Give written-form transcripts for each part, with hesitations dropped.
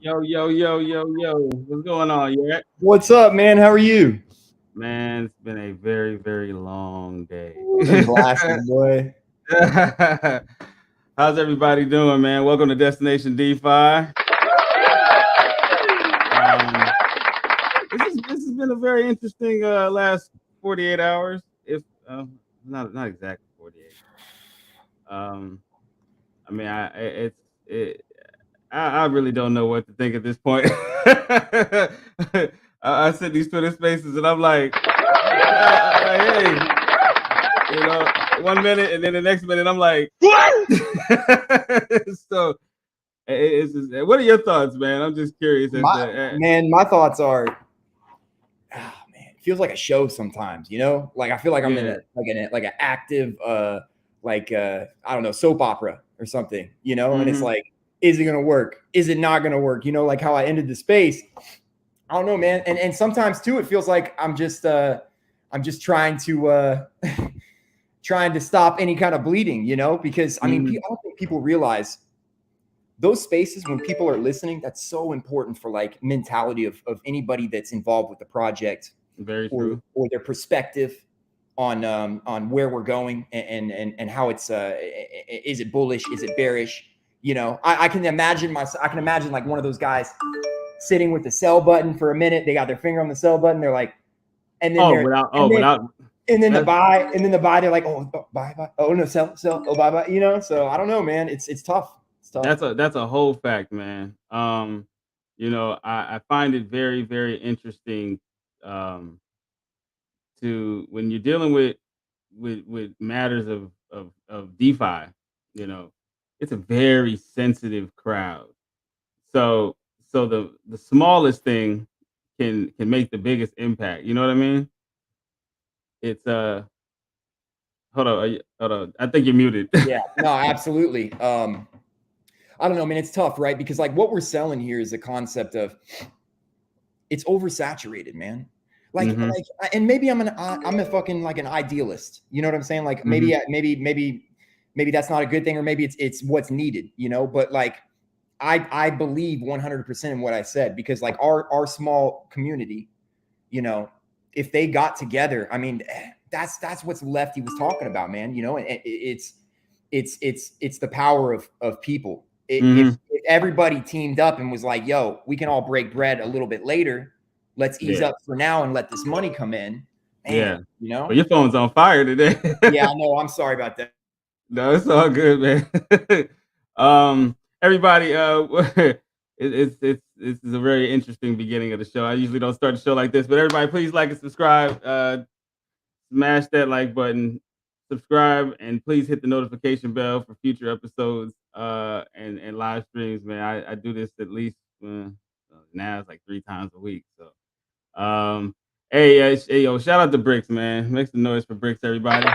Yo, yo, yo, yo, yo. What's going on, yeah? What's up, man? How are you? Man, it's been a very, very long day. Been blasting, boy. How's everybody doing, man? Welcome to Destination DeFi. This has been a very interesting last 48 hours. If not exactly 48. Um, I mean, I really don't know what to think at this point. I sit these Twitter spaces and I'm like, hey, 1 minute and then the next minute I'm like, what? So, what are your thoughts, man? I'm just curious. My thoughts are, man, it feels like a show sometimes. Like I feel like I'm in an active, I don't know, soap opera or something. And it's like, is it gonna work? Is it not gonna work? Like how I ended the space. I don't know, man. And sometimes too, it feels like I'm just trying to trying to stop any kind of bleeding, because I mean, I don't think people realize those spaces when people are listening, that's so important for like mentality of anybody that's involved with the project. Very true. Or their perspective on where we're going and how it's is it bullish, is it bearish? I can imagine like one of those guys sitting with the sell button for a minute. They got their finger on the sell button. They're like, and then the buy, they're like, buy. Oh no, sell. Oh, buy. So I don't know, man. It's tough. It's tough. That's a whole fact, man. I find it very, very interesting to when you're dealing with matters of DeFi. It's a very sensitive crowd. So the smallest thing can make the biggest impact. You know what I mean? It's hold on. I think you're muted. Yeah, no, absolutely. I don't know, man. It's tough, right? Because like what we're selling here is a concept of it's oversaturated, man. Like, and maybe I'm a fucking like an idealist. You know what I'm saying? Like maybe that's not a good thing, or maybe it's what's needed. But like I believe 100% in what I said, because like our small community, if they got together, I mean, that's what's Lefty was talking about, man. And it's the power of people. If everybody teamed up and was like, yo, we can all break bread a little bit later. Let's ease up for now and let this money come in. Man, But your phone's on fire today. Yeah, I know. I'm sorry about that. No, it's all good, man. Everybody, this is a very interesting beginning of the show. I usually don't start the show like this, but everybody, please like and subscribe. Smash that like button, subscribe, and please hit the notification bell for future episodes and live streams, man. I do this at least now it's like 3 times a week. So hey, yo, shout out to Bricks, man. Make some noise for Bricks, everybody.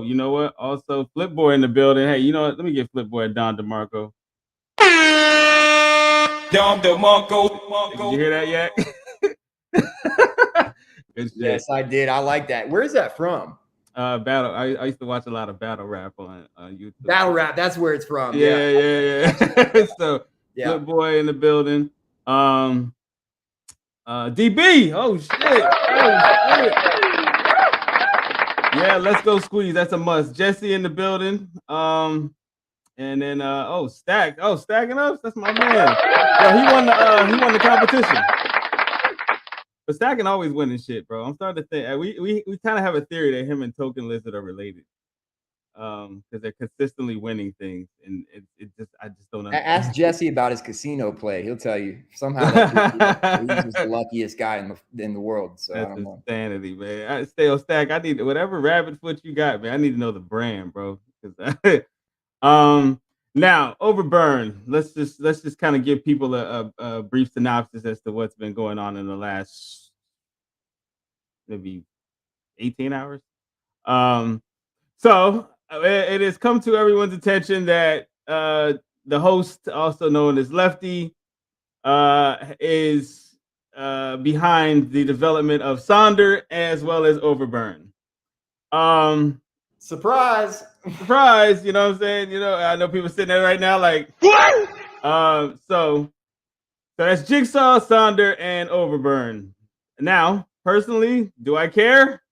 You know what? Also, Flipboy in the building. Hey, you know what? Let me get Flipboy a Don DeMarco. Don DeMarco. Did you hear that yet? Good shit. Yes, I did. I like that. Where is that from? Battle. I used to watch a lot of battle rap on YouTube. Battle rap. That's where it's from. Yeah. So, Flipboy in the building. DB. Oh shit. Yeah, let's go squeeze. That's a must. Jesse in the building. And then Stack. Oh, Stacking Ups. That's my man. Yo, he won the competition. But Stacking always winning shit, bro. I'm starting to think we kind of have a theory that him and Token Lizard are related. Because they're consistently winning things, and I just don't understand. Ask Jesse about his casino play. He'll tell you somehow he's just the luckiest guy in the world. So that's insanity, man. Stack. I need whatever rabbit foot you got, man. I need to know the brand, bro. Now OVERBURN. Let's just kind of give people a brief synopsis as to what's been going on in the last maybe 18 hours. So it has come to everyone's attention that the host, also known as Lefty, is behind the development of Sonder as well as OVERBURN. Surprise. Surprise, you know what I'm saying? You know, I know people sitting there right now like, What? So that's Jigsaw, Sonder, and Overburn. Now, personally, do I care?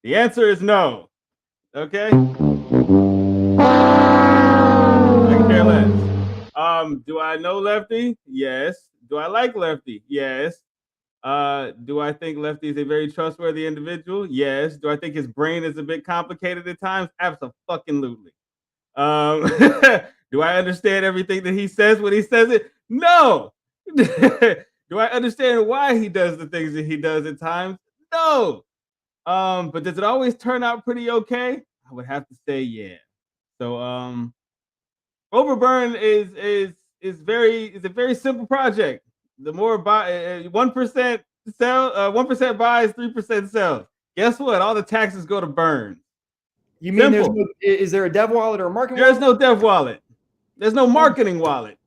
The answer is no. Okay? I can care less. Do I know Lefty? Yes. Do I like Lefty? Yes. Do I think Lefty is a very trustworthy individual? Yes. Do I think his brain is a bit complicated at times? Absolutely. Do I understand everything that he says when he says it? No. Do I understand why he does the things that he does at times? No. But does it always turn out pretty okay? I would have to say yeah. So Overburn is a very simple project. The more buy 1% sell, 1% buys, 3% sells. Guess what? All the taxes go to burn. You mean Simple. is there a dev wallet or a marketing There's wallet? no dev wallet. There's no marketing wallet.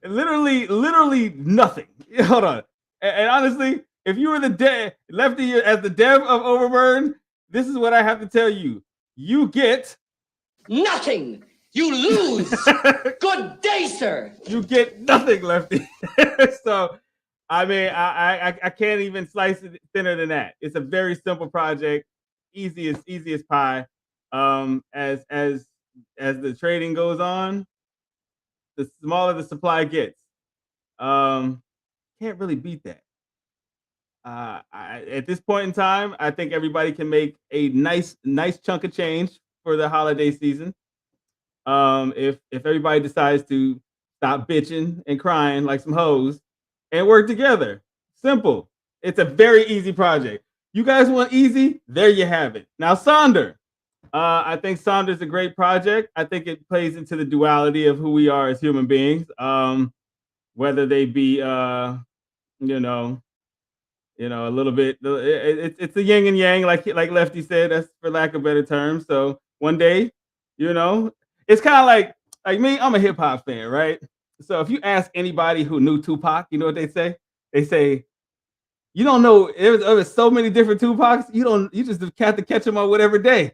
Literally nothing. Hold on. And honestly, if you were the Lefty as the dev of Overburn, this is what I have to tell you. You get Nothing. You lose. Good day, sir. You get nothing, Lefty. So, I mean, I can't even slice it thinner than that. It's a very simple project, easy as pie. As the trading goes on, the smaller the supply gets. Can't really beat that. At this point in time, I think everybody can make a nice chunk of change for the holiday season. If everybody decides to stop bitching and crying like some hoes and work together. Simple. It's a very easy project. You guys want easy? There you have it. Now, Sonder. I think Sonder's a great project. I think it plays into the duality of who we are as human beings. Whether they be, you know, a little bit. It's a yin and yang, like Lefty said. That's for lack of better terms. So one day, it's kind of like me. I'm a hip hop fan, right? So if you ask anybody who knew Tupac, you know what they say? They say, you don't know. There's so many different Tupacs. You just have to catch him on whatever day.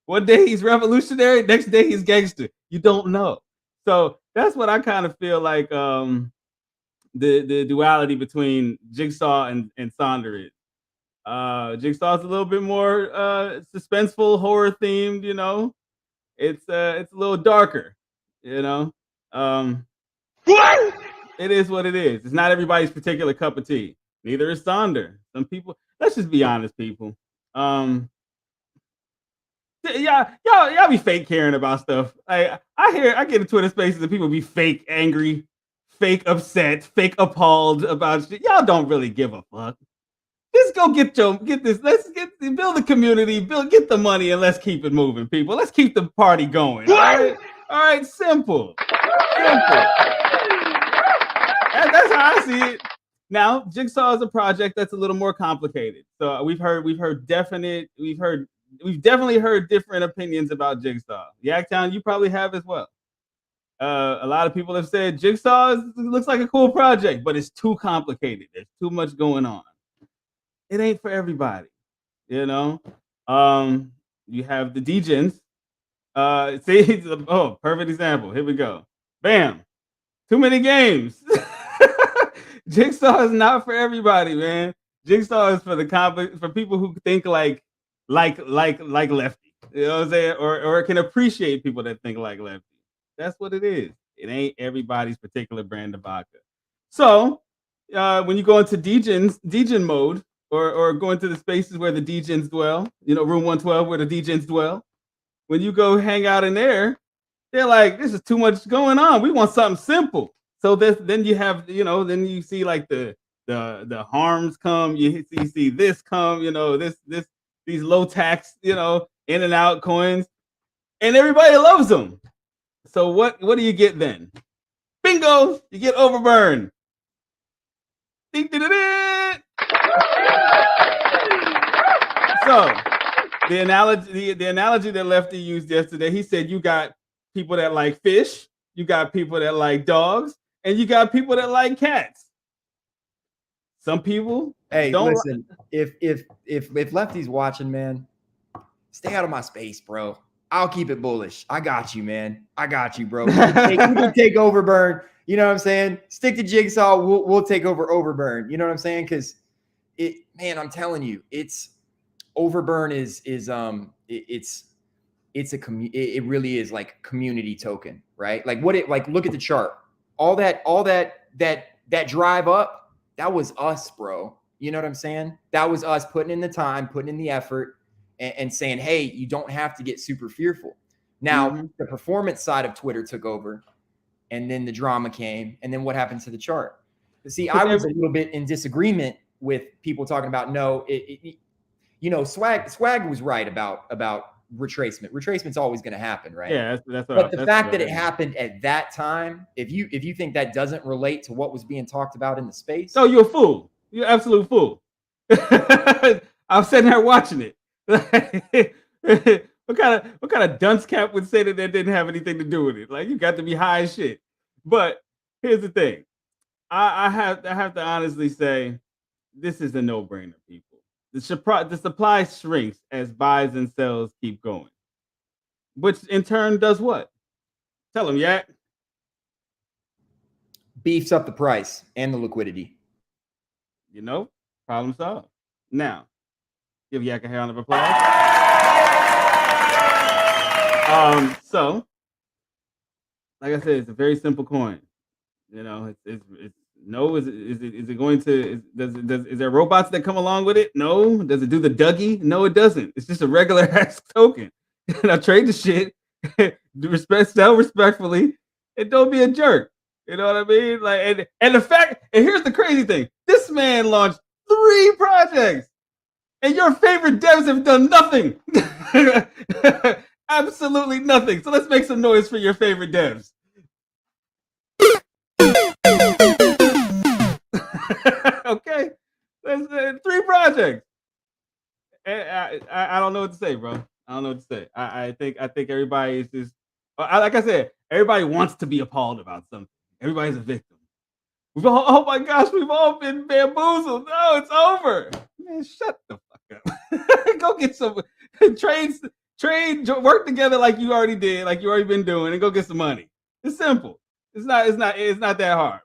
One day he's revolutionary, next day he's gangster. You don't know. So that's what I kind of feel like. The duality between Jigsaw and Sonder is. Jigsaw's a little bit more suspenseful, horror themed. It's a little darker. You know, What? it is what it is. It's not everybody's particular cup of tea. Neither is Sonder. Some people. Let's just be honest, people. Yeah, y'all be fake caring about stuff. I get in Twitter spaces and people be fake angry, fake upset, fake appalled about shit. Y'all don't really give a fuck. Just go get this. Let's build the community, get the money, and let's keep it moving, people. Let's keep the party going. What? All right, simple. That's how I see it. Now, Jigsaw is a project that's a little more complicated. So we've definitely heard different opinions about Jigsaw. YAKTOWN, you probably have as well. A lot of people have said Jigsaw looks like a cool project, but it's too complicated. There's too much going on. It ain't for everybody, You have the degens. Perfect example. Here we go. Bam. Too many games. Jigsaw is not for everybody, man. Jigsaw is for for people who think like Lefty. You know what I'm saying? Or can appreciate people that think like Lefty. That's what it is. It ain't everybody's particular brand of vodka. So when you go into degen mode, or go into the spaces where the degens dwell, room 112 where the degens dwell, when you go hang out in there, they're like, this is too much going on. We want something simple. So then you have, then you see like the harms come. You see this come. These low tax, in and out coins, and everybody loves them. So what do you get then? Bingo! You get Overburn. So the analogy that Lefty used yesterday, he said you got people that like fish, you got people that like dogs, and you got people that like cats. Some people listen, if Lefty's watching, man, stay out of my space, bro. I'll keep it bullish. I got you, man. I got you, bro. We can take OVERBURN. You know what I'm saying? Stick to Jigsaw. We'll take over OVERBURN. You know what I'm saying? Because man, I'm telling you, OVERBURN it really is like community token, right? Like look at the chart. All that drive up, that was us, bro. You know what I'm saying? That was us putting in the time, putting in the effort, and saying, hey, you don't have to get super fearful. Now, the performance side of Twitter took over, and then the drama came, and then what happened to the chart? But see, I was a little bit in disagreement with people talking about, no, Swag was right about retracement. Retracement's always going to happen, right? Yeah, that's but the fact that it happened at that time, if you think that doesn't relate to what was being talked about in the space, oh, you're a fool. You're an absolute fool. I'm sitting there watching it. what kind of dunce cap would say that didn't have anything to do with it? Like, you got to be high as shit. But here's the thing. I have to honestly say, this is a no-brainer, people. The supply shrinks as buys and sells keep going, which in turn does what? Tell them, Yak. Beefs up the price and the liquidity. You know, problem solved. Now, give Yak a round of applause. So, like I said, it's a very simple coin. You know, it's no. Is it going to? Is there robots that come along with it? No. Does it do the Dougie? No, it doesn't. It's just a regular ass token. And I trade the shit. Sell respectfully, and don't be a jerk. You know what I mean? Like, and the fact, and here's the crazy thing: this man launched 3 projects, and your favorite devs have done nothing. Absolutely nothing. So let's make some noise for your favorite devs. Okay, there's 3 projects. I don't know what to say, bro. I don't know what to say. I think everybody is just, like I said, everybody wants to be appalled about something. Everybody's a victim. Oh my gosh, we've all been bamboozled. No, it's over. Man, shut the fuck up. Go get some trade, work together like you already did, like you already been doing, and go get some money. It's simple. It's not that hard.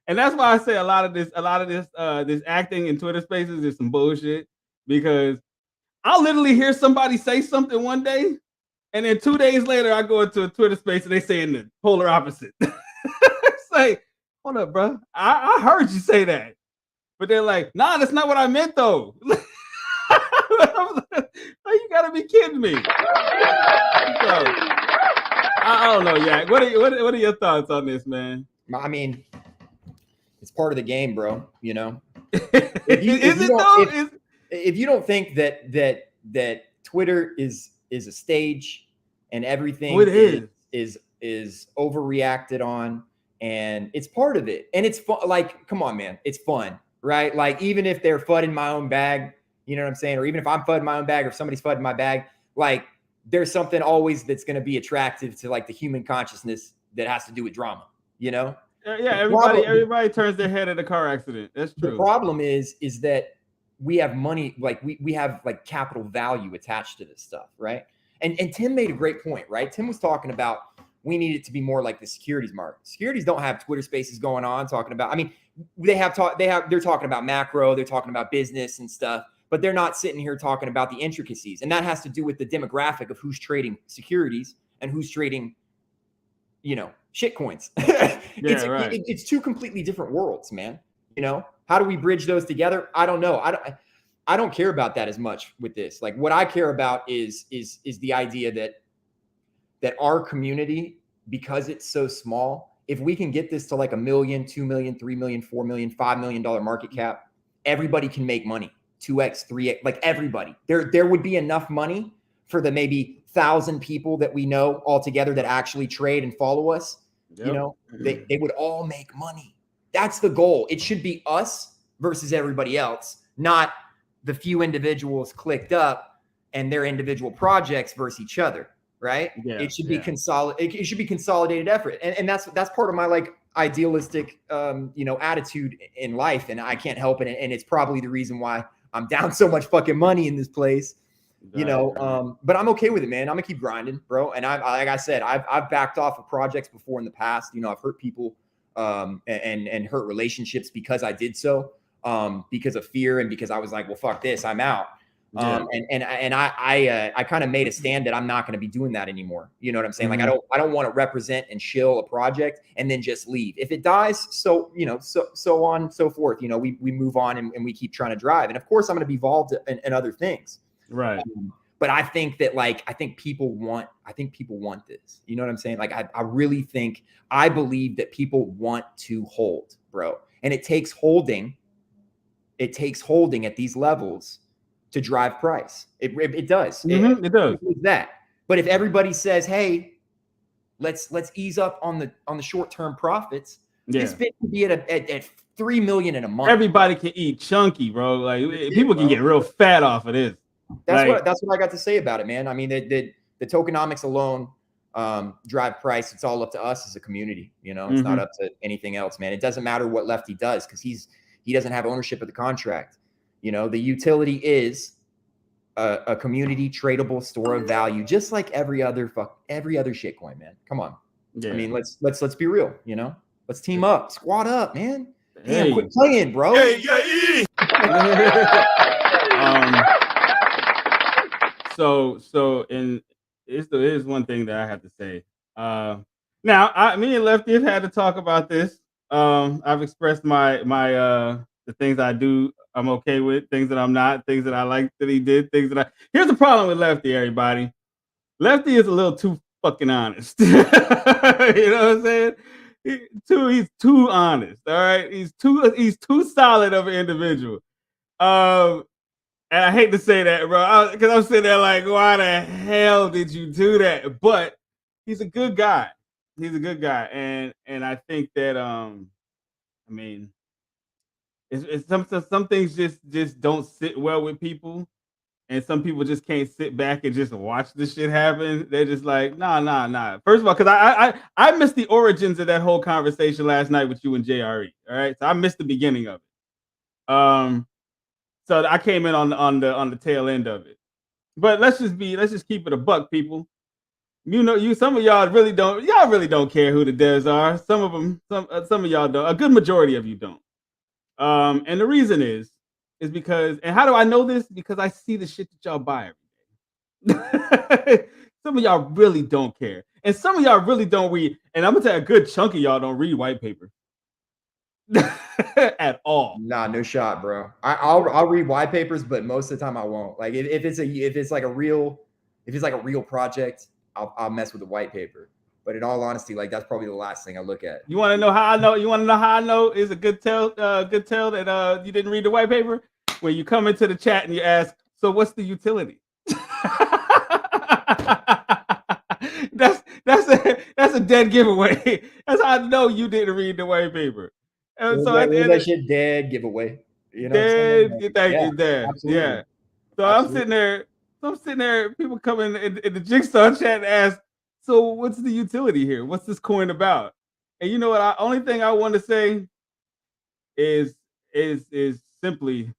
And that's why I say a lot of this acting in Twitter Spaces is some bullshit, because I'll literally hear somebody say something one day, and then 2 days later I go into a Twitter Space and they saying the polar opposite. It's like, hold up, bro. I heard you say that, but they're like, nah, that's not what I meant though. Like, you gotta be kidding me. So, I don't know, Yak. What are your thoughts on this, man? I mean, it's part of the game, bro. You know, if you don't think that Twitter is a stage and everything is overreacted on, and it's part of it, and it's fun. Like, come on, man, it's fun, right? Like, even if they're fudding my own bag, you know what I'm saying, or even if I'm fudding my own bag, or if somebody's fudding my bag, like, there's something always that's going to be attractive to like the human consciousness that has to do with drama, you know? Yeah, everybody turns their head at a car accident. That's true. The problem is that we have money, like we have like capital value attached to this stuff, right? And Tim made a great point, right? Tim was talking about we need it to be more like the securities market. Securities don't have Twitter Spaces going on talking about. I mean, they're talking about macro, they're talking about business and stuff, but they're not sitting here talking about the intricacies, and that has to do with the demographic of who's trading securities and who's trading, you know, shit coins. It's 2 completely different worlds, man. You know, how do we bridge those together? I don't know. I don't care about that as much with this. Like, what I care about is the idea that our community, because it's so small, if we can get this to like $1 million, $2 million, $3 million, $4 million, $5 million market cap, everybody can make money. 2x, 3x, like everybody. There would be enough money for the maybe 1,000 people that we know all together that actually trade and follow us. Yep. You know, they would all make money. That's the goal. It should be us versus everybody else, not the few individuals clicked up and their individual projects versus each other, right? Yeah, it should be it should be consolidated effort. And that's part of my like idealistic attitude in life, and I can't help it. And it's probably the reason why I'm down so much fucking money in this place. You know, but I'm okay with it, man. I'm gonna keep grinding, bro. And like I said, I've backed off of projects before in the past. You know, I've hurt people and hurt relationships because I did so, because of fear and because I was like, well, fuck this, I'm out. And I kind of made a stand that I'm not going to be doing that anymore. You know what I'm saying? Like, I don't want to represent and shill a project and then just leave. If it dies, so, you know, so on and so forth, you know, we move on and we keep trying to drive. And of course I'm going to be involved in other things. Right. But I think that, like, I think people want this. You know what I'm saying? Like, I believe that people want to hold, bro. And it takes holding at these levels to drive price. It does. It does. That. But if everybody says, hey, let's ease up on the short-term profits, this bit could be at 3 million in a month. Everybody can eat chunky, bro. Like, people can get real fat off of this. That's what I got to say about it, man. I mean, the tokenomics alone drive price. It's all up to us as a community. You know, it's not up to anything else, man. It doesn't matter what Lefty does because he doesn't have ownership of the contract. You know, the utility is a community tradable store of value, just like every other shitcoin, man. Come on. Yeah. I mean, let's be real. You know, let's team up, squad up, man. Damn, quit playing, bro. So is one thing that I have to say. Now, me and Lefty have had to talk about this. I've expressed my the things I do, I'm okay with, things that I'm not, things that I like that he did, things that Here's the problem with Lefty, everybody. Lefty is a little too fucking honest. You know what I'm saying? He's too honest. All right, he's too solid of an individual. And I hate to say that, bro, because I'm sitting there like, why the hell did you do that? But he's a good guy. He's a good guy, and I think that I mean, it's some things just don't sit well with people, and some people just can't sit back and just watch this shit happen. They're just like, nah. First of all, because I missed the origins of that whole conversation last night with you and JRE. All right, so I missed the beginning of it. So I came in on the tail end of it. But let's just keep it a buck, people. You know, some of y'all really don't care who the devs are. Some of y'all don't. A good majority of you don't. And the reason is because, and how do I know this? Because I see the shit that y'all buy every day. Some of y'all really don't care, and some of y'all really don't read. And I'm gonna tell you, a good chunk of y'all don't read white paper at all. Nah, no shot, bro. I'll read white papers, but most of the time I won't. Like, if it's like a real project, I'll mess with the white paper. But in all honesty, like, that's probably the last thing I look at. You want to know how I know? You want to know how I know is a good tell that you didn't read the white paper? When you come into the chat and you ask, so what's the utility? that's a dead giveaway. That's how I know you didn't read the white paper. And so that shit dead giveaway. You know, thank you, dead. Absolutely. Yeah. So absolutely. I'm sitting there. People come in the Jigsaw chat and ask, so what's the utility here? What's this coin about? And you know what? Only thing I want to say is simply,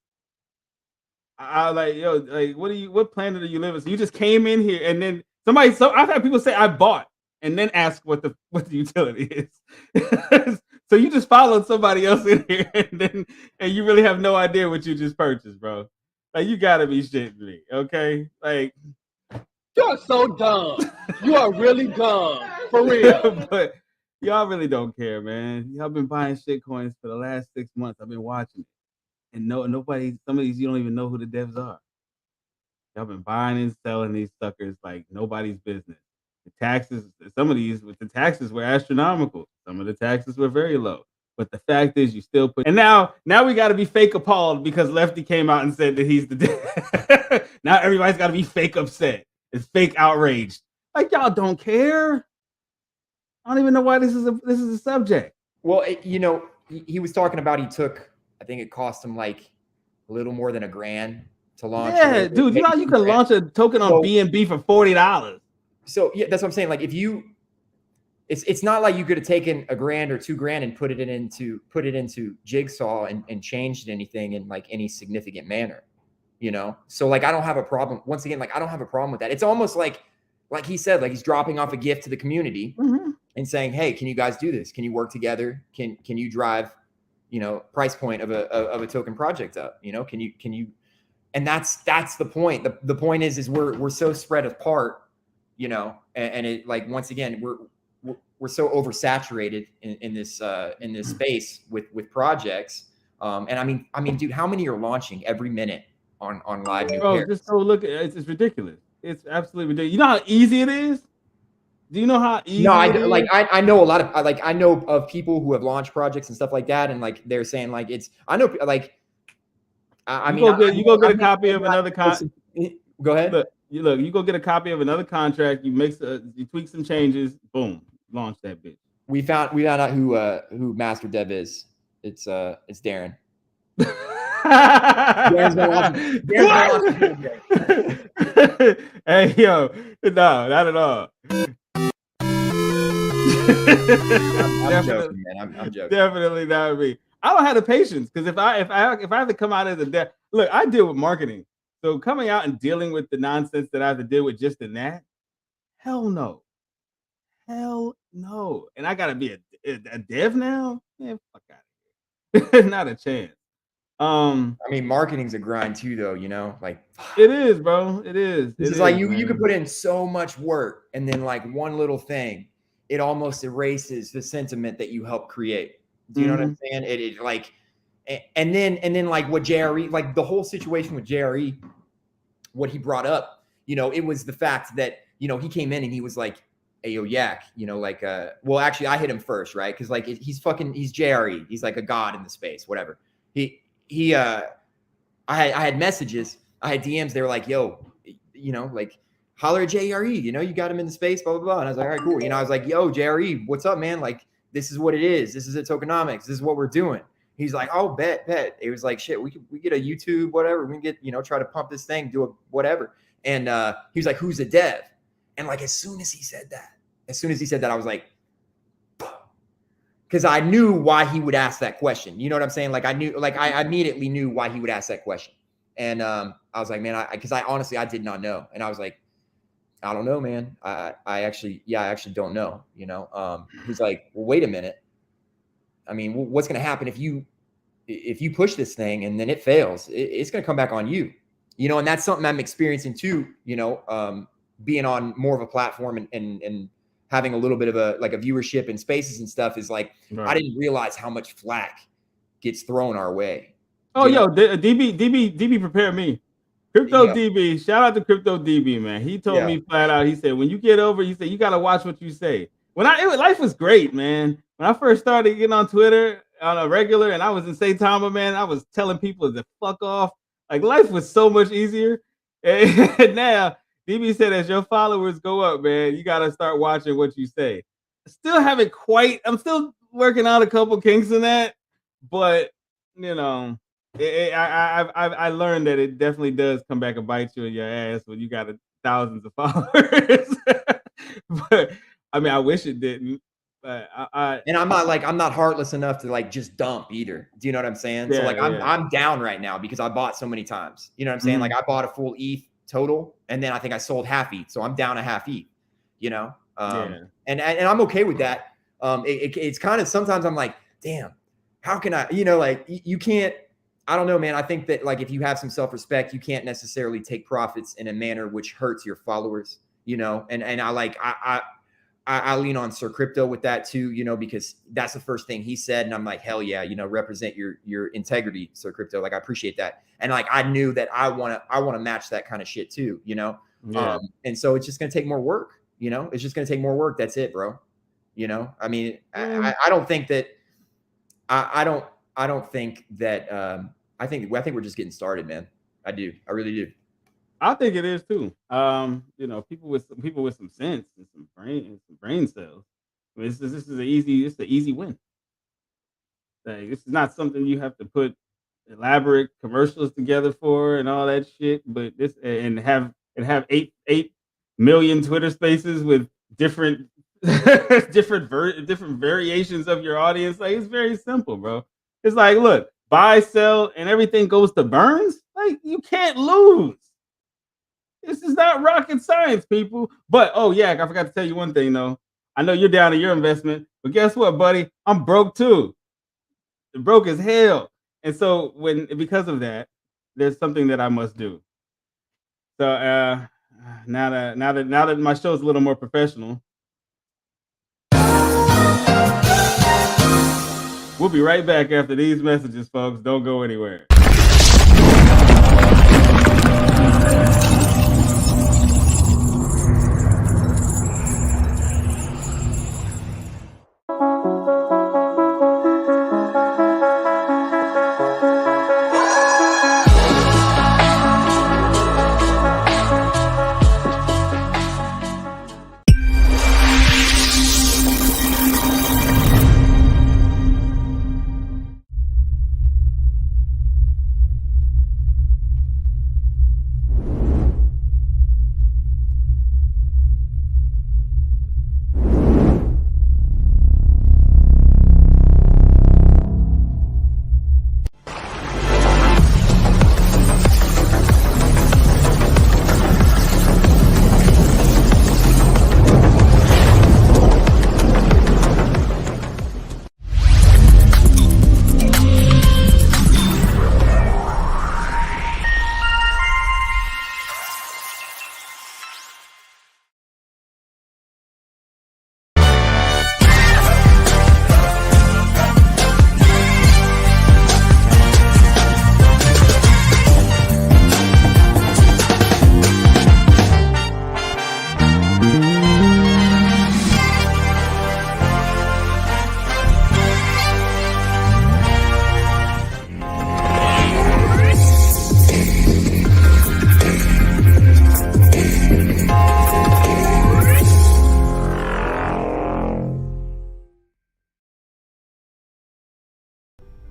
I like, yo, like, what planet are you living? So you just came in here, and then I've had people say I bought, and then ask what the utility is. So you just followed somebody else in here, and you really have no idea what you just purchased, bro. Like, you gotta be shitting me, okay? Like, you're so dumb. You are really dumb, for real. But y'all really don't care, man. Y'all been buying shit coins for the last 6 months. I've been watching it, and nobody. Some of these you don't even know who the devs are. Y'all been buying and selling these suckers like nobody's business. The taxes, some of these with the taxes were astronomical. Some of the taxes were very low. But the fact is, you still put. And now we got to be fake appalled because Lefty came out and said that he's the. Now everybody's got to be fake upset. It's fake outraged. Like, y'all don't care. I don't even know why this is a subject. Well, you know, he was talking about I think it cost him like a little more than $1,000 to launch. Yeah, dude, you know you can launch a token on BNB for $40. So yeah, that's what I'm saying. Like, it's not like you could have taken $1,000 or $2,000 and put it into Jigsaw and changed anything in like any significant manner. you know? So like, I don't have a problem. Once again, like, I don't have a problem with that. It's almost like he said, like he's dropping off a gift to the community and saying, hey, can you guys do this? Can you work together? Can you drive, you know, price point of a token project up? You know, can you, and that's the point. The point is we're so spread apart, you know, and it, like, once again, we're so oversaturated in this space with projects. And I mean, dude, how many are launching every minute on live new pairs? Just go look at it. It's ridiculous. It's absolutely ridiculous. You know how easy it is? Do you know how easy No, I know a lot of, I know of people who have launched projects and stuff like that, and like they're saying like I know, like you go get a copy of another contract. Go ahead. Look, you go get a copy of another contract. You you tweak some changes. Boom, launch that bitch. We found out who Master Dev is. It's Darren. Darren's hey yo, no, not at all. I'm joking, man. I'm joking. Definitely not me. I don't have the patience, because if I have to come out as a dev, look, I deal with marketing, so coming out and dealing with the nonsense that I have to deal with just in that, hell no, and I gotta be a dev now, man, fuck out of here. Not a chance. I mean, marketing's a grind too, though, you know, like it is, bro. It is. It's like you could put in so much work, and then like one little thing, it almost erases the sentiment that you helped create. Do you know what I'm saying? It like, and then like what JRE, like the whole situation with JRE, what he brought up, you know, it was the fact that, you know, he came in and he was like, hey, yo, Yak, you know, like, well, actually I hit him first, right? Cause like he's JRE. He's like a god in the space, whatever. I had messages, I had DMs. They were like, yo, you know, like holler at JRE, you know, you got him in the space, blah, blah, blah. And I was like, all right, cool. You know, I was like, yo, JRE, what's up, man? Like, this is what it is. This is it, tokenomics. This is what we're doing. He's like, oh, bet. It was like, shit, we get a YouTube, whatever. We can get, you know, try to pump this thing, do a whatever. And he was like, who's a dev? And like, as soon as he said that, I was like, because I knew why he would ask that question. You know what I'm saying? Like I immediately knew why he would ask that question. And I was like, man, because I honestly, I did not know. And I was like, I don't know, man. I actually don't know. You know, he's like, well, wait a minute. I mean, what's going to happen if you push this thing and then it fails? It's going to come back on you. You know, and that's something I'm experiencing too. You know, being on more of a platform and having a little bit of a viewership in spaces and stuff is like, right. I didn't realize how much flack gets thrown our way. Oh, yo, DB prepared me. Crypto DB, shout out to Crypto DB, man. He told me flat out, he said, when you get over, he said, you got to watch what you say. Life was great, man. When I first started getting on Twitter on a regular and I was in Saitama, man, I was telling people to fuck off. Like, life was so much easier. And now, DB said, as your followers go up, man, you got to start watching what you say. I'm still working out a couple kinks in that, but, you know, I learned that it definitely does come back and bite you in your ass when you got thousands of followers. But I mean, I wish it didn't. But and I'm not heartless enough to like just dump either. Do you know what I'm saying? Yeah, so like I'm down right now because I bought so many times. You know what I'm saying? Like I bought a full ETH total, and then I think I sold half ETH, so I'm down a half ETH. You know, and I'm okay with that. It's kind of sometimes I'm like, damn, how can I? You know, like you can't. I don't know, man. I think that like if you have some self-respect, you can't necessarily take profits in a manner which hurts your followers, you know. And I lean on Sir Crypto with that too, you know, because that's the first thing he said, and I'm like, hell yeah, you know, represent your integrity, Sir Crypto. Like I appreciate that, and like I knew that I want to match that kind of shit too, you know. Yeah. And so it's just gonna take more work, you know. It's just gonna take more work. That's it, bro. You know, I mean, I don't think that I don't think that I think we're just getting started, man. I do. I really do. I think it is too. You know, people with some sense and some brain cells. I mean, this is an easy win. Like, this is not something you have to put elaborate commercials together for and all that shit. But this and have 8 million Twitter spaces with different different variations of your audience. Like, it's very simple, bro. It's like, look, buy, sell, and everything goes to Burns. Like, Like, you can't lose. This is not rocket science, people. But oh yeah, I forgot to tell you one thing though. I know you're down in your investment, but guess what, buddy? I'm broke too. Broke as hell. And so because of that, there's something that I must do. So now that my show's a little more professional, we'll be right back after these messages, folks. Don't go anywhere.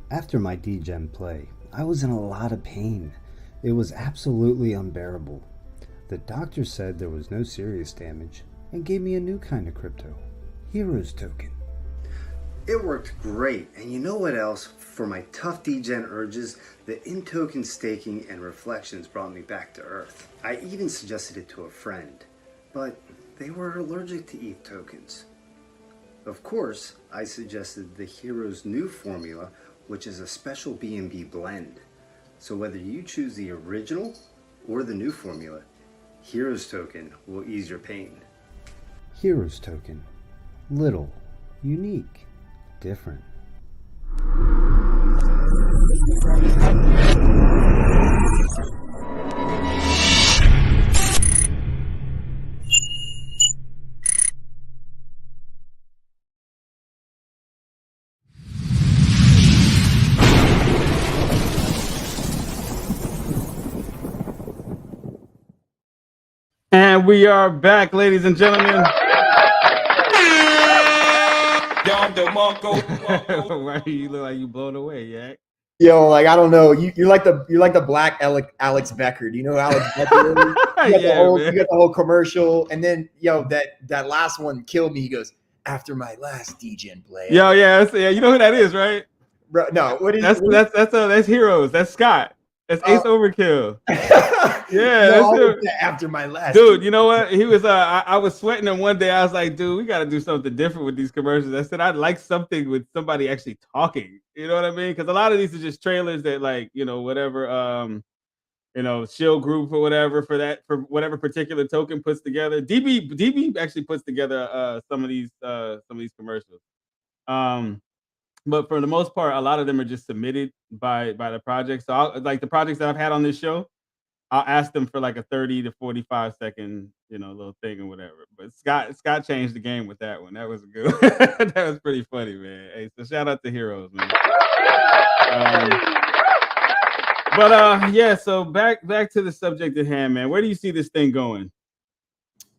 After my degen play, I was in a lot of pain. It was absolutely unbearable. The doctor said there was no serious damage and gave me a new kind of crypto, Heroes Token. It worked great, and you know what else? For my tough degen urges, the in-token staking and reflections brought me back to earth. I even suggested it to a friend, but they were allergic to ETH tokens. Of course, I suggested the Heroes' new formula, which is a special BNB blend. So whether you choose the original or the new formula, Heroes Token will ease your pain. Heroes Token. Little, unique, different. And we are back, ladies and gentlemen. Why do you look like you blown away, Yak? Yo, like I don't know. You're like the black Alex Becker. Do you know who Alex Becker is? You got the whole commercial, and then that last one killed me. He goes, after my last degen play. Yo, yeah, you know who that is, right? Bro, no, what is that's Heroes. That's Scott. That's Ace Overkill. Yeah, no, after my last dude. You know what? He was. I was sweating him one day. I was like, dude, we got to do something different with these commercials. I said I'd like something with somebody actually talking. You know what I mean? Because a lot of these are just trailers that, like, you know, whatever. Shield group or whatever for whatever particular token puts together. DB actually puts together some of these commercials. But for the most part, a lot of them are just submitted by the project. So like the projects that I've had on this show, I'll ask them for like a 30 to 45 second, little thing or whatever. But Scott changed the game with that one. That was good. That was pretty funny, man. Hey, so shout out to Heroes, man. Yeah, so back to the subject at hand, man. Where do you see this thing going?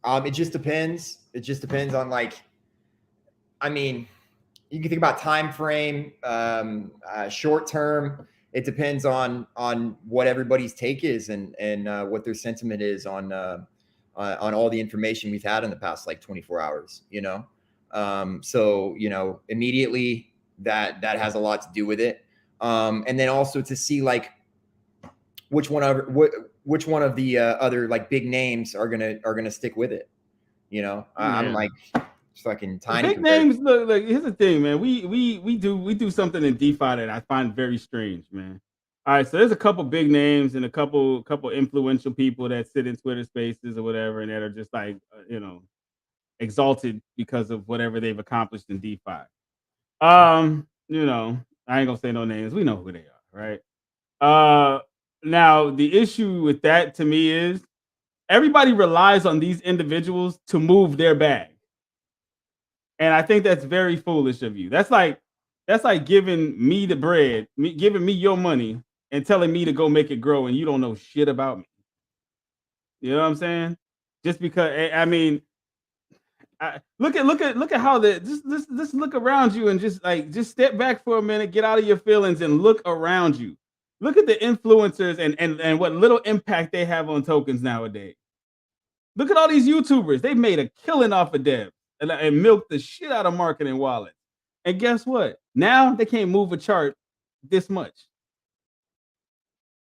It just depends. It just depends on, like, I mean, you can think about time frame, short term. It depends on what everybody's take is and what their sentiment is on all the information we've had in the past, like, 24 hours, So, immediately that has a lot to do with it. And then also to see, like, which one of the other like big names are gonna stick with it. You know, I'm like fucking tiny. Big names. Look, here's the thing, man. We do something in DeFi that I find very strange, man. All right, so there's a couple big names and a couple influential people that sit in Twitter Spaces or whatever, and that are just like exalted because of whatever they've accomplished in DeFi. You know, I ain't gonna say no names. We know who they are, right? Now the issue with that to me is everybody relies on these individuals to move their bag. And I think that's very foolish of you. That's like giving me the bread, giving me your money and telling me to go make it grow, and you don't know shit about me. You know what I'm saying? Just because I mean, look at how just look around you and just step back for a minute, get out of your feelings and look around you. Look at the influencers and what little impact they have on tokens nowadays. Look at all these YouTubers. They've made a killing off of devs and milked the shit out of marketing wallets. And guess what? Now they can't move a chart this much.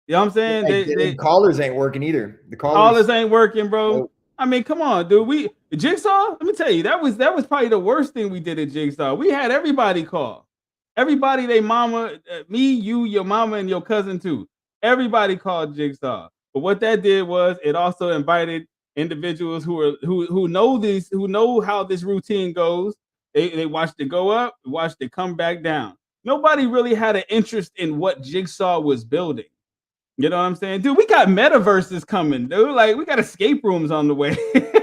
You know what I'm saying? The callers ain't working either. The callers ain't working, bro. Nope. I mean, come on, dude. Jigsaw, let me tell you, that was probably the worst thing we did at Jigsaw. We had everybody call. Everybody, they mama, me, you, your mama, and your cousin too. Everybody called Jigsaw. But what that did was it also invited individuals who know how this routine goes. They watched it go up, watched it come back down. Nobody really had an interest in what Jigsaw was building. You know what I'm saying? Dude, we got metaverses coming, dude. Like, we got escape rooms on the way.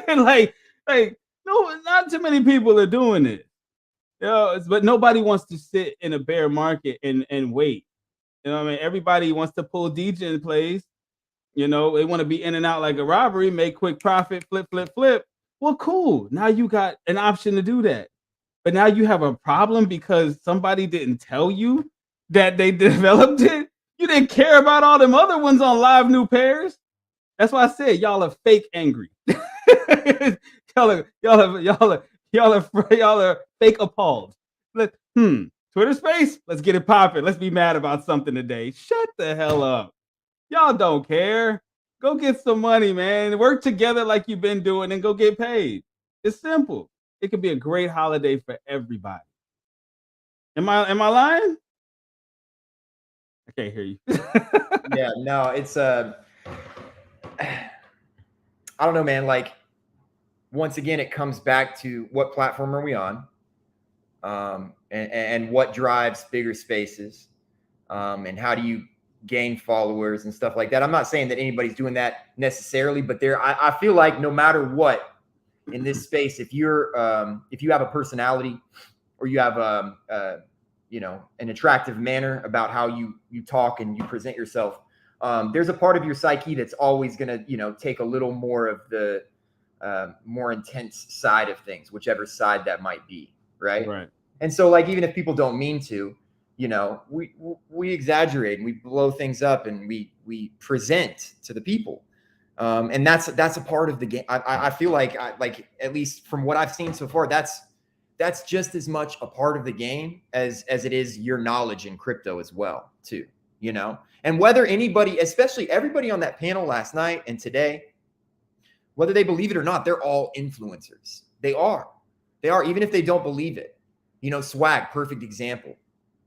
like, no, not too many people are doing it. You know, but nobody wants to sit in a bear market and wait. You know what I mean? Everybody wants to pull DJ plays. You know, they want to be in and out like a robbery, make quick profit, flip. Well, cool. Now you got an option to do that. But now you have a problem because somebody didn't tell you that they developed it. You didn't care about all them other ones on live new pairs. That's why I said y'all are fake angry. y'all are fake appalled. Twitter space, let's get it popping. Let's be mad about something today. Shut the hell up. Y'all don't care. Go get some money, man. Work together like you've been doing and go get paid. It's simple. It could be a great holiday for everybody. Am I lying? I can't hear you. Yeah, no, it's I don't know, man. Like, once again, it comes back to what platform are we on, and what drives bigger spaces, and how do you gain followers and stuff like that. I'm not saying that anybody's doing that necessarily, but I feel like no matter what in this space, if you have a personality or you have an attractive manner about how you talk and you present yourself, there's a part of your psyche that's always going to, take a little more of the more intense side of things, whichever side that might be. Right. And so, like, even if people don't mean to, we exaggerate and we blow things up and we present to the people. And that's a part of the game. I feel like at least from what I've seen so far, that's just as much a part of the game as it is your knowledge in crypto as well, too, and whether anybody, especially everybody on that panel last night and today, whether they believe it or not, they're all influencers. They are, even if they don't believe it. Swag, perfect example.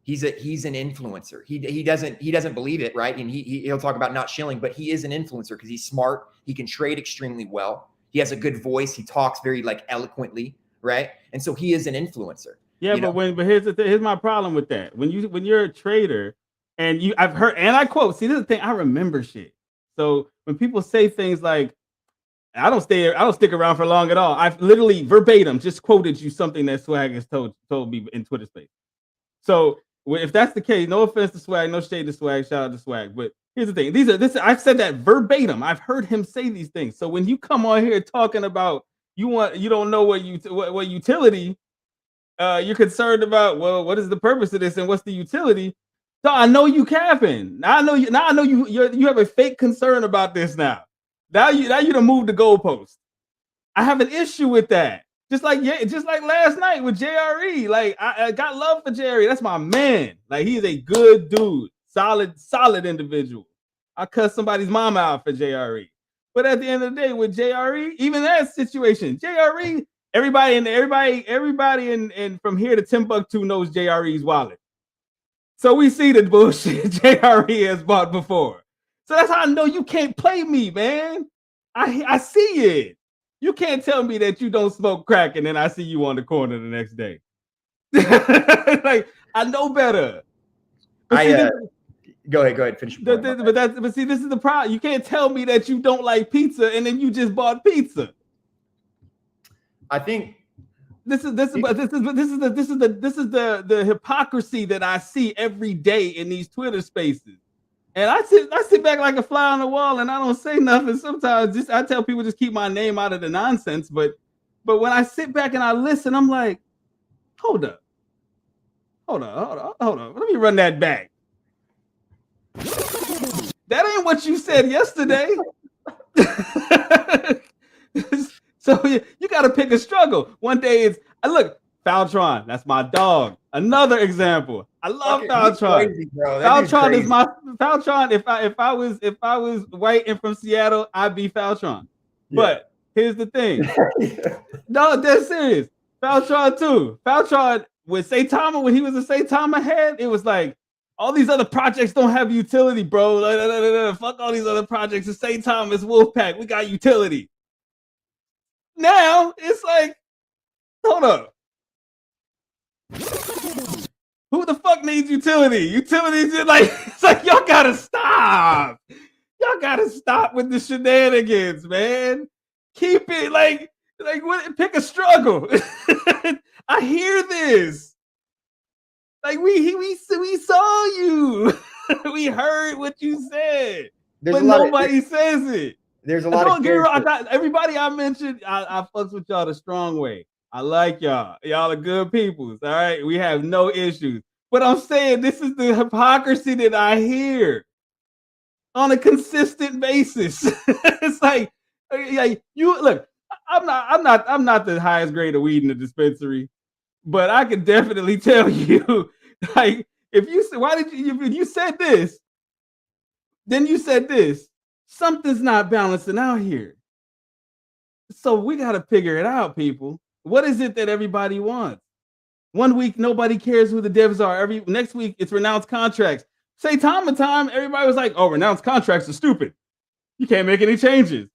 He's an influencer. He doesn't believe it, right? And he'll talk about not shilling, but he is an influencer because he's smart. He can trade extremely well. He has a good voice. He talks very eloquently, right? And so he is an influencer. Yeah, but here's my problem with that. When you're a trader and I've heard, and I quote, see, this is the thing, I remember shit. So when people say things like, I don't stick around for long at all. I've literally verbatim just quoted you something that Swag has told me in Twitter space. So if that's the case, no offense to Swag, no shade to Swag, shout out to Swag. But here's the thing: I've said that verbatim. I've heard him say these things. So when you come on here talking about you don't know what utility, you're concerned about. Well, what is the purpose of this and what's the utility? So I know you capping. Now I know you have a fake concern about this now. Now you done moved the goalpost. I have an issue with that. Just like last night with JRE. Like, I got love for Jerry. That's my man. Like, he's a good dude. Solid individual. I cuss somebody's mom out for JRE. But at the end of the day, with JRE, even that situation, JRE, everybody in from here to Timbuktu knows JRE's wallet. So we see the bullshit JRE has bought before. So that's how I know you can't play me, man. I see it. You can't tell me that you don't smoke crack and then I see you on the corner the next day. Like, I know better. But go ahead, finish your point. But see, this is the problem. You can't tell me that you don't like pizza and then you just bought pizza. I think this is the hypocrisy that I see every day in these Twitter spaces. And I sit back like a fly on the wall and I don't say nothing. Sometimes I tell people just keep my name out of the nonsense. But when I sit back and I listen, I'm like, hold up. Let me run that back. That ain't what you said yesterday. So you got to pick a struggle. One day it's look, Faltron. That's my dog. Another example. I love Faltron. Crazy, bro. Faltron is my Faltron. If I was white and from Seattle, I'd be Faltron. Yeah. But here's the thing. No, that's serious. Faltron too. Faltron with Saitama, when he was a Saitama head, it was like all these other projects don't have utility, bro. Fuck all these other projects. It's Saitama, it's Wolfpack. We got utility. Now it's like, hold up. Who the fuck needs utility? Utilities are like, it's like y'all gotta stop. Y'all gotta stop with the shenanigans, man. Keep it like what, pick a struggle. I hear this. Like we saw you. We heard what you said. But nobody says it. There's a lot of I got everybody I mentioned. I fucks with y'all the strong way. I like y'all. Y'all are good people. All right. We have no issues. But I'm saying this is the hypocrisy that I hear on a consistent basis. It's like you look, I'm not the highest grade of weed in the dispensary, but I can definitely tell you, like, if you said this, then you said this. Something's not balancing out here. So we got to figure it out, people. What is it that everybody wants? One week, nobody cares who the devs are. Next week, it's renounced contracts. Saitama time, everybody was like, oh, renounced contracts are stupid. You can't make any changes.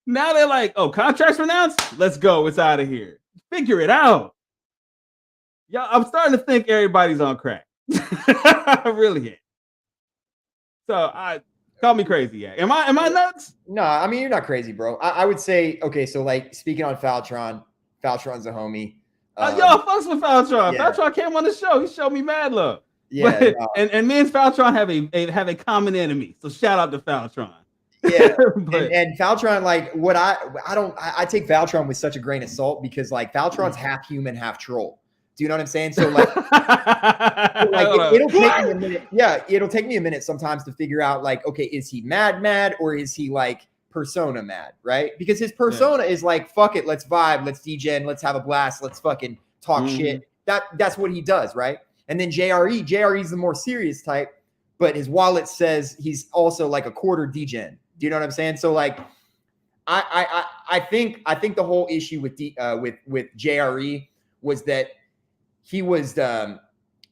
Now they're like, oh, contracts renounced? Let's go. It's out of here. Figure it out. Yeah, I'm starting to think everybody's on crack. I really am. So call me crazy. Yeah. Am I nuts? No, I mean, you're not crazy, bro. I would say, okay, so like speaking on Faltron's a homie. Y'all fucks with Faltron. Yeah. Faltron came on the show. He showed me mad love. Yeah. But, and me and Faltron have a common enemy. So shout out to Faltron. Yeah. and Faltron, like I take Faltron with such a grain of salt because like Faltron's half human, half troll. Do you know what I'm saying? So like, it'll take me a minute. Yeah, it'll take me a minute sometimes to figure out like, okay, is he mad, or is he like persona mad, right? Because his persona is like, fuck it, let's vibe, let's DJ, let's have a blast, let's fucking talk shit. That's what he does, right? And then JRE is the more serious type, but his wallet says he's also like a quarter DJ. Do you know what I'm saying? So like, I think the whole issue with JRE was that he was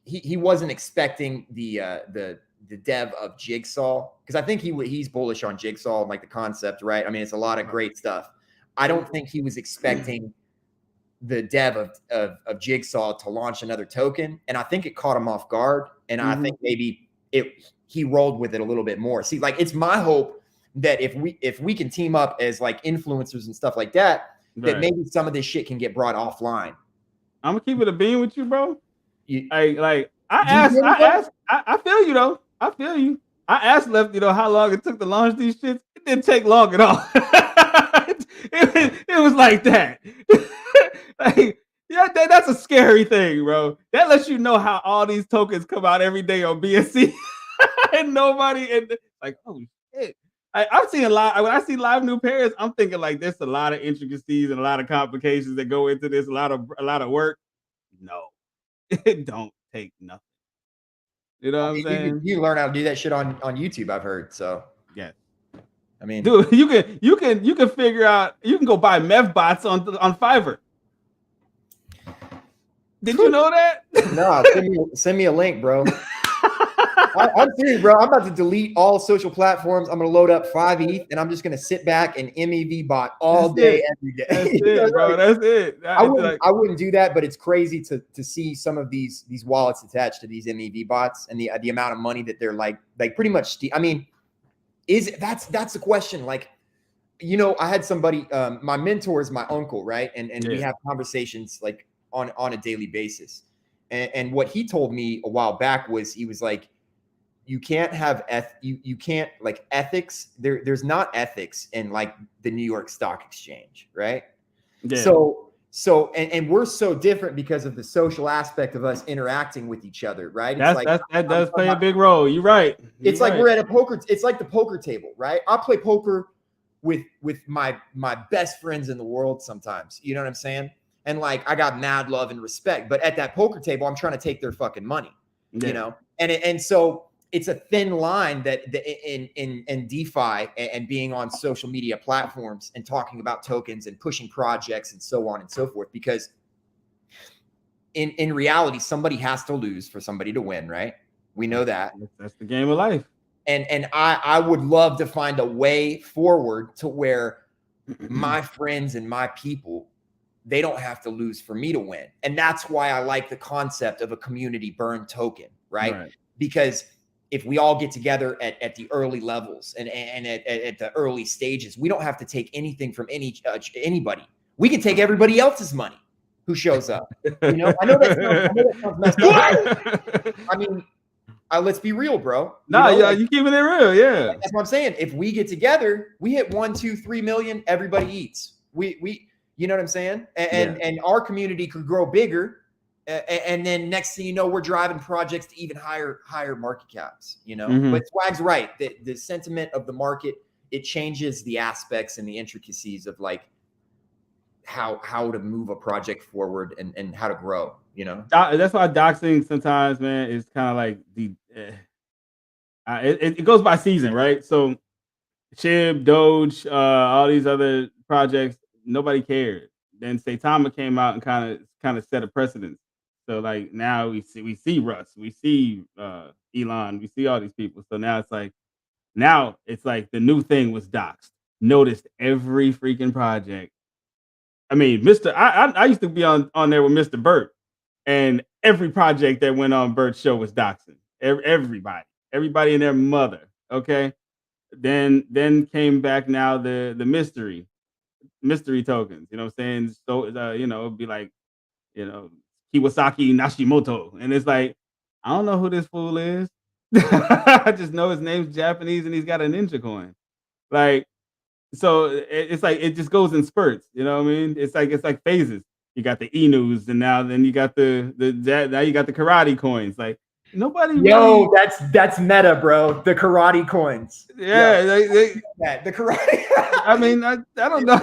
he wasn't expecting the dev of Jigsaw, because I think he's bullish on Jigsaw and like the concept, right? I mean, it's a lot of great stuff. I don't think he was expecting the dev of Jigsaw to launch another token, and I think it caught him off guard. And I think maybe he rolled with it a little bit more. See, like it's my hope that if we can team up as like influencers and stuff like that, that maybe some of this shit can get brought offline. I'm gonna keep it a bean with you, bro. I feel you though. I feel you. I asked Lefty though how long it took to launch these shits. It didn't take long at all. it was like that. Like, yeah, that's a scary thing, bro. That lets you know how all these tokens come out every day on BSC, and like, oh shit. I've seen a lot. When I see live new pairs, I'm thinking like there's a lot of intricacies and a lot of complications that go into this. A lot of work. No, it don't take nothing. You know what I'm saying? You learn how to do that shit on YouTube, I've heard. So Yes. I mean, dude, you can figure out. You can go buy meth bots on Fiverr. Did you know that? No, send me a link, bro. I'm serious, bro. I'm about to delete all social platforms. I'm gonna load up 5 ETH, and I'm just gonna sit back and MEV bot all day, every day. That's it, bro. That's it. I wouldn't do that, but it's crazy to see some of these wallets attached to these MEV bots and the amount of money that they're like pretty much. I mean, that's the question. Like, you know, I had somebody, my mentor is my uncle, right? And we have conversations like on a daily basis. And what he told me a while back was, he was like, you can't have you can't like ethics. There's not ethics in like the New York Stock Exchange, right? Yeah. So and we're so different because of the social aspect of us interacting with each other, right? That does play a big role. You're right. It's like we're at a poker. It's like the poker table, right? I play poker with my best friends in the world sometimes. You know what I'm saying? And like, I got mad love and respect, but at that poker table, I'm trying to take their fucking money, you know? And so it's a thin line that in DeFi and being on social media platforms and talking about tokens and pushing projects and so on and so forth, because in reality, somebody has to lose for somebody to win, right? We know that. That's the game of life. And I would love to find a way forward to where my friends and my people, they don't have to lose for me to win. And that's why I like the concept of a community burn token, right? Because if we all get together at the early levels and at the early stages, we don't have to take anything from anybody. We can take everybody else's money who shows up. You know, I know that sounds messed up. I mean, let's be real, bro. You keeping it real, yeah. That's what I'm saying. If we get together, we hit 1, 2, 3 million. Everybody eats. We you know what I'm saying? And our community could grow bigger. And then next thing you know, we're driving projects to even higher market caps, you know. But Swag's right. The sentiment of the market, it changes the aspects and the intricacies of like how to move a project forward and how to grow, you know. That's why doxing sometimes, man, is kind of like it goes by season, right? So Shib, Doge, all these other projects, nobody cared. Then Saitama came out and kind of set a precedent. So like now we see Russ, we see Elon, we see all these people. So now it's like the new thing was doxed. Noticed every freaking project. I mean, I used to be on there with Mr. Burt, and every project that went on Burt's show was doxing. Everybody and their mother. Okay. Then came back now the mystery tokens. You know what I'm saying? So you know, it'd be like, you know, Kiwasaki Nashimoto, and it's like, I don't know who this fool is. I just know his name's Japanese and he's got a ninja coin. Like, so it's like it just goes in spurts. You know what I mean? It's like phases. You got the Inus, and then you got now you got the karate coins. Like, nobody. Yo, that's meta, bro. The karate coins. Yeah, the karate. I mean, I don't know.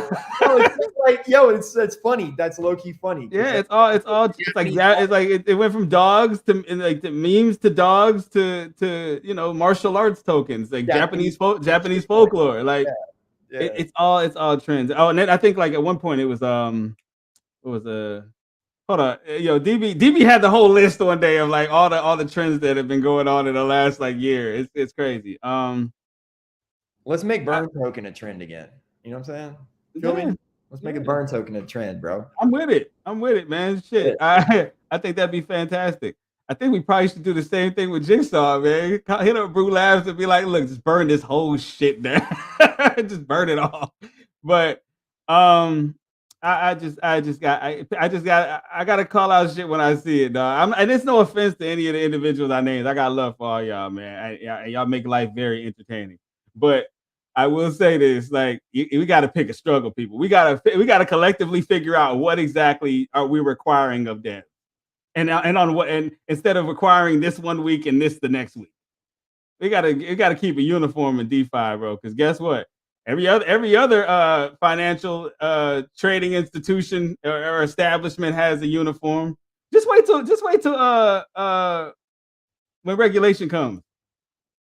It's funny. That's low key funny. Yeah, it's like that. It's like it went from dogs to memes to dogs to you know, martial arts tokens, like Japanese folklore. Like it's all trends. Oh, and then I think like at one point it was hold on, yo, DB had the whole list one day of like all the trends that have been going on in the last like year. It's crazy. Let's make burn token a trend again. You know what I'm saying? Feel me? Let's make a burn token a trend, bro. I'm with it, man. Shit. I think that'd be fantastic. I think we probably should do the same thing with Jigsaw, man. Hit up Brew Labs and be like, look, just burn this whole shit down. Just burn it all. But I gotta call out shit when I see it, dog. And it's no offense to any of the individuals I named. I got love for all y'all, man. Y'all make life very entertaining. But I will say this: like, we got to pick a struggle, people. We gotta collectively figure out what exactly are we requiring of them, and on what, and instead of requiring this 1 week and this the next week, we gotta keep a uniform in DeFi, bro. Because guess what? Every other financial trading institution or establishment has a uniform. Just wait till when regulation comes.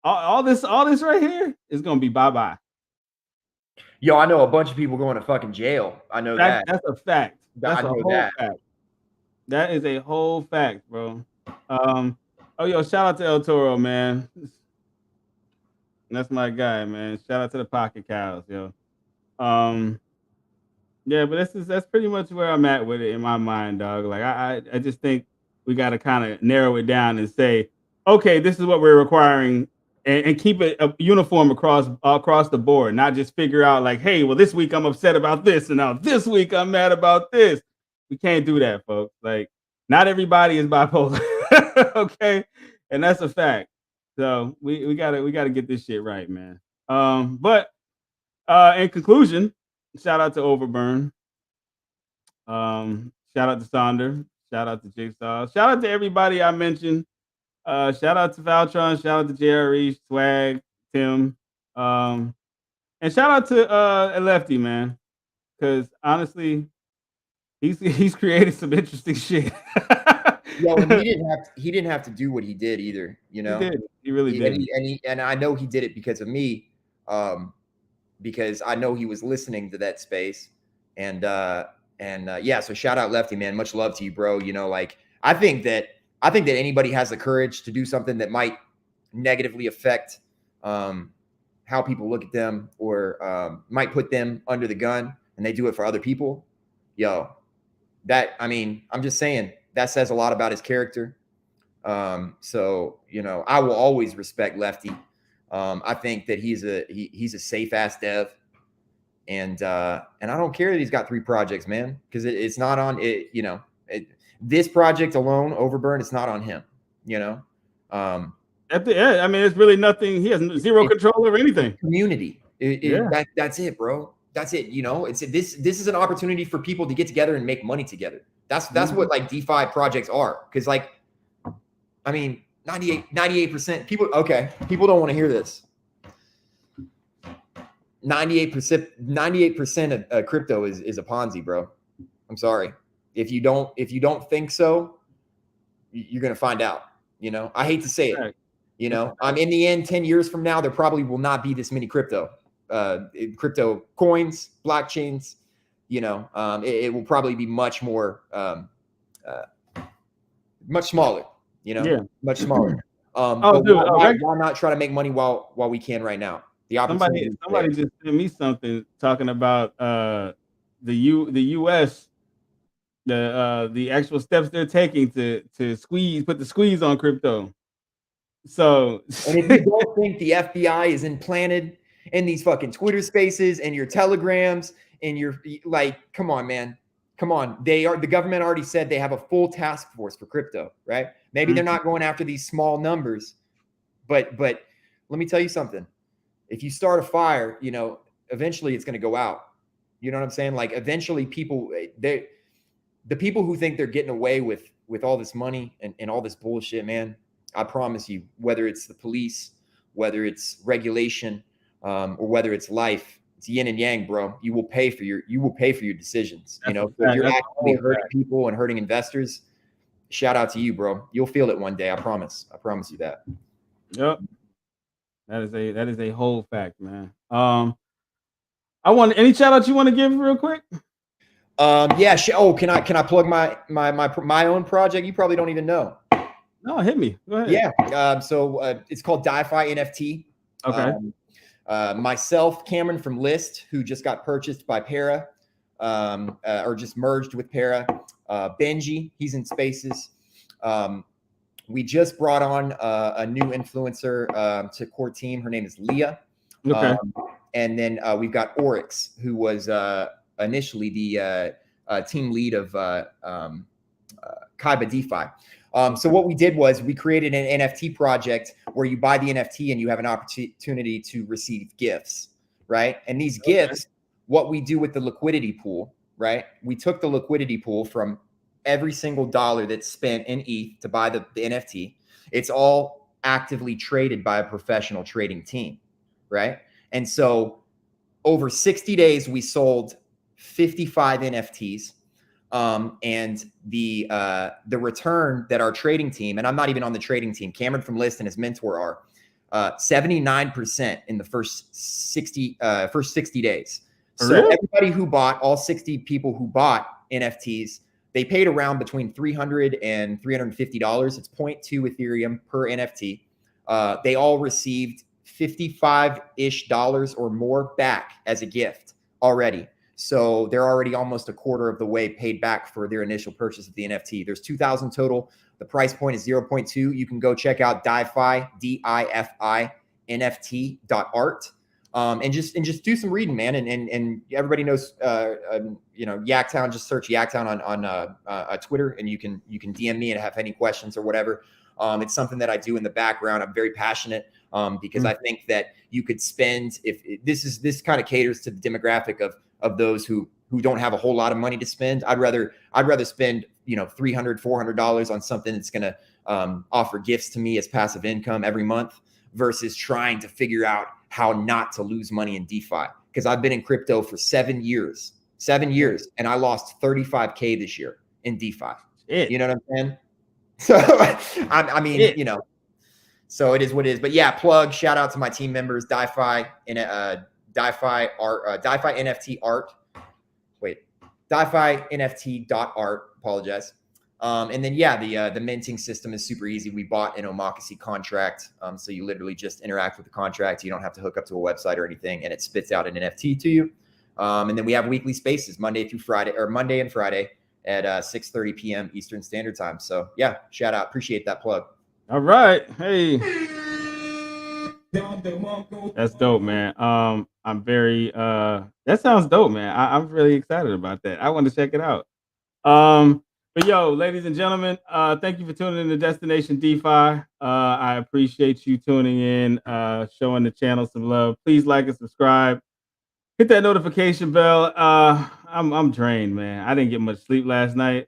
all this right here is gonna be bye-bye. Yo, I know a bunch of people going to fucking jail. I know that. That's a fact. That's I a know whole that. fact. That is a whole fact, bro. Oh, yo, shout out to El Toro, man. That's my guy, man. Shout out to the Pocket Cows, yo. Yeah, but that's pretty much where I'm at with it in my mind, dog. Like I just think we got to kind of narrow it down and say, okay, this is what we're requiring, and keep it uniform across the board, not just figure out like, hey, well, this week I'm upset about this, and now this week I'm mad about this. We can't do that, folks. Like, not everybody is bipolar, okay, and that's a fact. So we gotta get this shit right, man. But in conclusion, shout out to Overburn. Shout out to Sonder. Shout out to Jigsaw. Shout out to everybody I mentioned. Shout out to Valtron. Shout out to JRE, Swag, Tim. And shout out to Lefty, man. Because honestly, he's created some interesting shit. Yo, and he didn't have to do what he did either, you know. He did. He really did. And I know he did it because of me, because I know he was listening to that space, and yeah. So shout out Lefty, man. Much love to you, bro. You know, like I think that anybody has the courage to do something that might negatively affect how people look at them, or might put them under the gun, and they do it for other people. Yo, I'm just saying. That says a lot about his character. So, you know, I will always respect Lefty. I think that he's a safe ass dev, and I don't care that he's got 3 projects, man, because it's not on it. You know, this project alone, Overburn, it's not on him. You know, at the end, I mean, it's really nothing. He has zero control over anything. Community. That's it, bro. That's it. You know, this is an opportunity for people to get together and make money together. That's what like DeFi projects are. Because like, I mean, 98% people don't want to hear this. 98% of crypto is a Ponzi, bro. I'm sorry. If you don't think so, you're gonna find out. You know, I hate to say it. You know, in the end, 10 years from now, there probably will not be this many crypto coins, blockchains. You know, it will probably be much more, much smaller. You know, much smaller. Why not try to make money while we can right now? The opportunity. Somebody just sent me something talking about the U.S. the actual steps they're taking to put the squeeze on crypto. So, and if you don't think the FBI is implanted in these fucking Twitter spaces and your telegrams and your, like, come on, man. Come on. The government already said they have a full task force for crypto, right? Maybe they're not going after these small numbers, but let me tell you something. If you start a fire, you know, eventually it's going to go out. You know what I'm saying? Like eventually the people who think they're getting away with all this money and all this bullshit, man, I promise you, whether it's the police, whether it's regulation, or whether it's life, it's yin and yang, bro. You will pay for your decisions. You know, if you're actually hurting people and hurting investors, shout out to you, bro. You'll feel it one day. I promise. I promise you that. Yep. That is a whole fact, man. I want any shout out you want to give real quick? Yeah. Can I plug my own project? You probably don't even know. No, hit me. Go ahead. Yeah. So it's called DeFi NFT. Okay. Myself, Cameron from List, who just got purchased by Para, or just merged with Para. Benji, he's in Spaces. We just brought on a new influencer to core team. Her name is Leah. Okay. And then we've got Oryx, who was initially the team lead of Kaiba DeFi. So what we did was we created an NFT project where you buy the NFT and you have an opportunity to receive gifts, right? And these gifts, what we do with the liquidity pool, right? We took the liquidity pool from every single dollar that's spent in ETH to buy the NFT. It's all actively traded by a professional trading team, right? And so over 60 days, we sold 55 NFTs. And the return that our trading team, and I'm not even on the trading team, Cameron from List and his mentor 79% in the first 60 days. So Really? everybody who bought, all 60 people who bought NFTs, they paid around between $300 and $350. It's 0.2 Ethereum per NFT. They all received $55-ish or more back as a gift already. So they're already almost a quarter of the way paid back for their initial purchase of the NFT. There's 2,000 total. The price point is 0.2. You can go check out Defi, DIFI, NFT.art. And just do some reading, man. And everybody knows, YAKTOWN. Just search YAKTOWN on Twitter, and you can DM me and have any questions or whatever. It's something that I do in the background. I'm very passionate because I think that you could spend, this kind of caters to the demographic of those who don't have a whole lot of money to spend. I'd rather spend $300, $400 on something that's going to offer gifts to me as passive income every month versus trying to figure out how not to lose money in DeFi. Because I've been in crypto for 7 years, and I lost 35K this year in DeFi. You know what I'm saying? So I mean, so it is what it is. But yeah, shout out to my team members, Defi and Defi art, Defi NFT art. Wait, Defi NFT.art. Apologize. And then yeah, the minting system is super easy. We bought an Omakase contract, so you literally just interact with the contract. You don't have to hook up to a website or anything, and it spits out an NFT to you. And then we have weekly spaces Monday and Friday at 6:30 p.m. Eastern Standard Time. So yeah, shout out, appreciate that plug. All right, hey, that's dope, man. I'm very that sounds dope, man. I'm really excited about that. I want to check it out. But yo, ladies and gentlemen, thank you for tuning in to Destination DeFi. I appreciate you tuning in, showing the channel some love. Please like and subscribe. Hit that notification bell. I'm drained, man. I didn't get much sleep last night.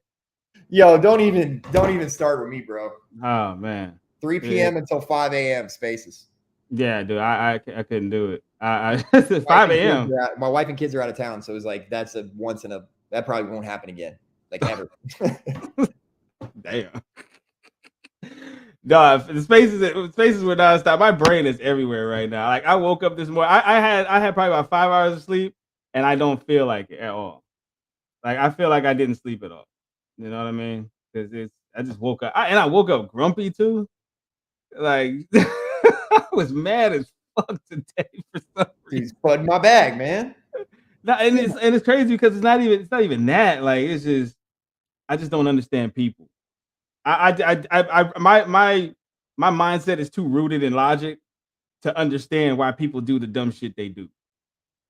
Yo, don't even start with me, bro. Oh man. 3 p.m. until 5 a.m. spaces. Yeah, dude, I couldn't do it. 5 a.m. My wife and kids are out of town, so it was like that probably won't happen again, like ever. Damn. No, the spaces were nonstop. My brain is everywhere right now. Like I woke up this morning. I had probably about 5 hours of sleep, and I don't feel like it at all. Like I feel like I didn't sleep at all. You know what I mean? Because I just woke up, and I woke up grumpy too. Like I was mad as fuck today for some reason. He's putting my bag, man. No, and it's crazy because it's not even that. Like it's just I just don't understand people. My mindset is too rooted in logic to understand why people do the dumb shit they do.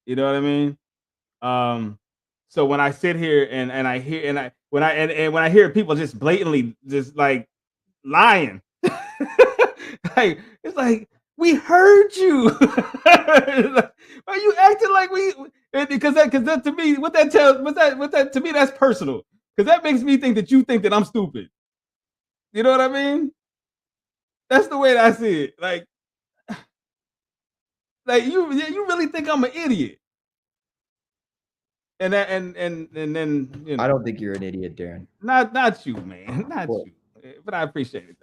You know what I mean? So when I sit here and I hear when I hear people just blatantly just like lying, like it's like we heard you. Are you acting like we? Because that to me, what that to me, that's personal. Because that makes me think that you think that I'm stupid. You know what I mean? That's the way that I see it. Like you really think I'm an idiot? And then I don't think you're an idiot, Darren. Not you, man. Not you. But I appreciate it.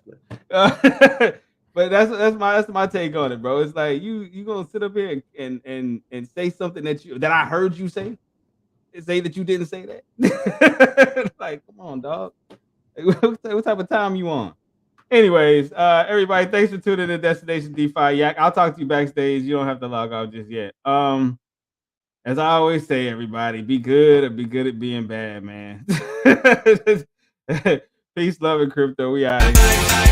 But that's my take on it, bro. It's like you gonna sit up here and say something that I heard you say, and say that you didn't say that. Like, come on, dog. What type of time you on? Anyways, everybody, thanks for tuning in to Destination DeFi Yak. I'll talk to you backstage. You don't have to log off just yet. As I always say, everybody, be good or be good at being bad, man. Peace, love, and crypto. We out of here.